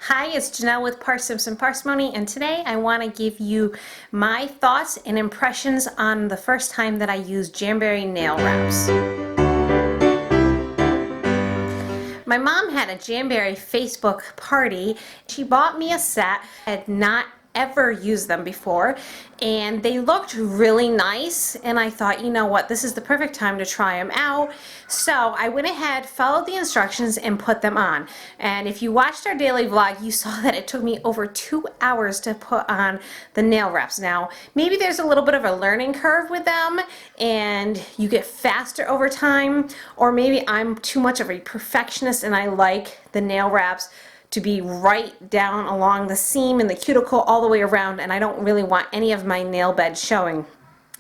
Hi, it's Janelle with Parsnips and Parsimony, and today I want to give you my thoughts and impressions on the first time that I used Jamberry nail wraps. My mom had a Jamberry Facebook party. She bought me a set. I had not ever used them before, and they looked really nice, and I thought, you know what, this is the perfect time to try them out. So I went ahead, followed the instructions, and put them on. And if you watched our daily vlog, you saw that it took me over 2 hours to put on the nail wraps. Now, maybe there's a little bit of a learning curve with them, and you get faster over time, or maybe I'm too much of a perfectionist and I like the nail wraps to be right down along the seam and the cuticle all the way around, and I don't really want any of my nail bed showing.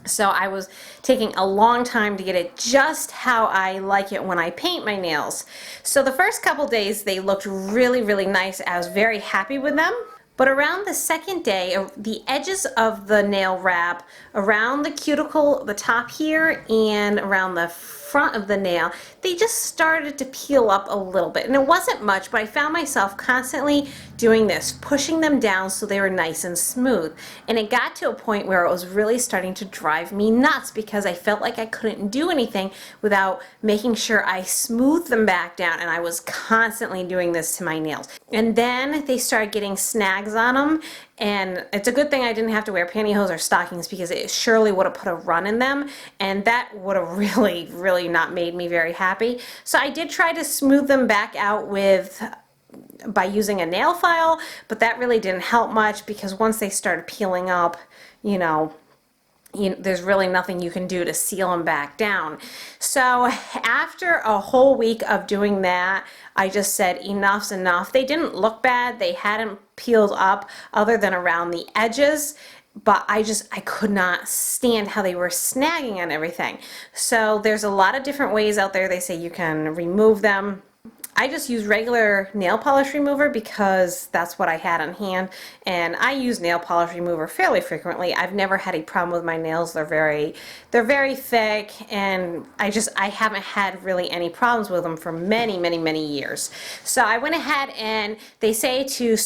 So I was taking a long time to get it just how I like it when I paint my nails. So the first couple days they looked really nice. I was very happy with them. But around the second day, the edges of the nail wrap, around the cuticle, the top here, and around the front of the nail, they just started to peel up a little bit. And it wasn't much, but I found myself constantly doing this, pushing them down so they were nice and smooth. And it got to a point where it was really starting to drive me nuts because I felt like I couldn't do anything without making sure I smoothed them back down, and I was constantly doing this to my nails. And then they started getting snags on them, and it's a good thing I didn't have to wear pantyhose or stockings because it surely would have put a run in them, and that would have really not made me very happy. So I did try to smooth them back out by using a nail file, but that really didn't help much because once they started peeling up, there's really nothing you can do to seal them back down. So after a whole week of doing that, I just said enough's enough. They didn't look bad. They hadn't peeled up other than around the edges, but I could not stand how they were snagging on everything. So there's a lot of different ways out there. They say you can remove them. I just use regular nail polish remover because that's what I had on hand, and I use nail polish remover fairly frequently. I've never had a problem with my nails. They're very thick, and I haven't had really any problems with them for many years. So I went ahead, and they say to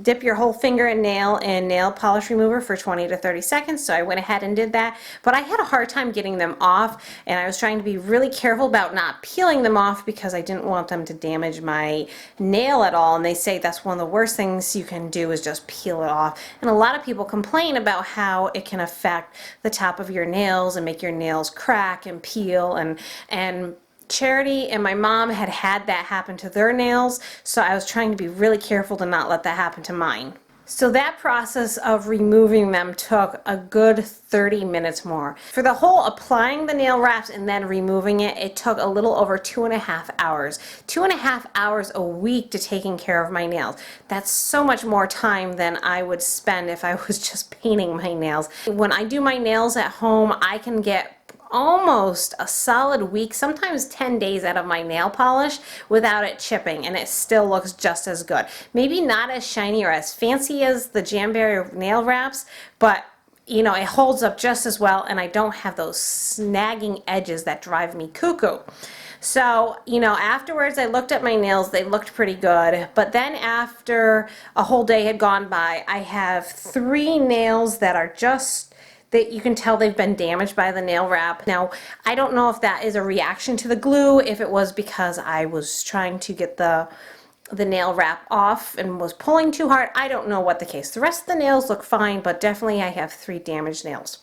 dip your whole finger and nail in nail polish remover for 20 to 30 seconds. So I went ahead and did that, but I had a hard time getting them off, and I was trying to be really careful about not peeling them off because I didn't want them to damage my nail at all. And they say that's one of the worst things you can do is just peel it off. And a lot of people complain about how it can affect the top of your nails and make your nails crack and peel, and Charity and my mom had that happen to their nails, so I was trying to be really careful to not let that happen to mine. So that process of removing them took a good 30 minutes more. For the whole applying the nail wraps and then removing it, it took a little over 2.5 hours. 2.5 hours a week to taking care of my nails. That's so much more time than I would spend if I was just painting my nails. When I do my nails at home, I can get almost a solid week, sometimes 10 days out of my nail polish without it chipping, and it still looks just as good. Maybe not as shiny or as fancy as the Jamberry nail wraps, but it holds up just as well, and I don't have those snagging edges that drive me cuckoo. So, afterwards I looked at my nails. They looked pretty good. But then after a whole day had gone by, I have 3 nails that are that you can tell they've been damaged by the nail wrap. Now, I don't know if that is a reaction to the glue, if it was because I was trying to get the nail wrap off and was pulling too hard. I don't know what the case. The rest of the nails look fine, but definitely I have 3 damaged nails.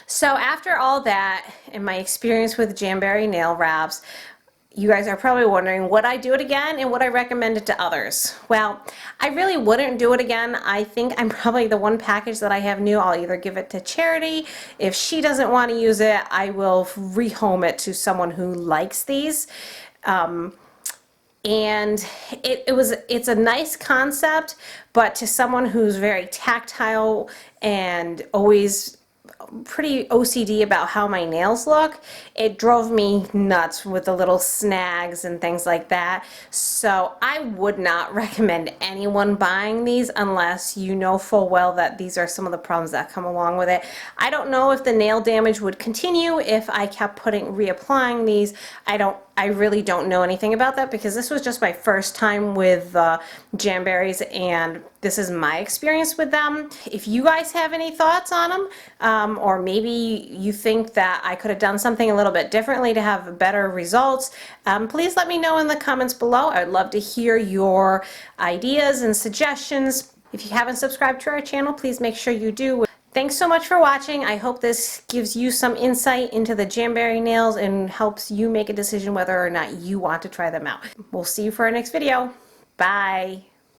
So after all that, in my experience with Jamberry nail wraps, you guys are probably wondering, would I do it again and would I recommend it to others? Well, I really wouldn't do it again. I think I'm probably the one package that I have new. I'll either give it to Charity. If she doesn't want to use it, I will rehome it to someone who likes these. And it's a nice concept, but to someone who's very tactile and always pretty OCD about how my nails look, it drove me nuts with the little snags and things like that. So I would not recommend anyone buying these unless you know full well that these are some of the problems that come along with it. I don't know if the nail damage would continue if I kept reapplying these. I I really don't know anything about that because this was just my first time with Jamberries, and this is my experience with them. If you guys have any thoughts on them, or maybe you think that I could have done something a little bit differently to have better results, please let me know in the comments below. I'd love to hear your ideas and suggestions. If you haven't subscribed to our channel, please make sure you do. Thanks so much for watching. I hope this gives you some insight into the Jamberry nails and helps you make a decision whether or not you want to try them out. We'll see you for our next video. Bye.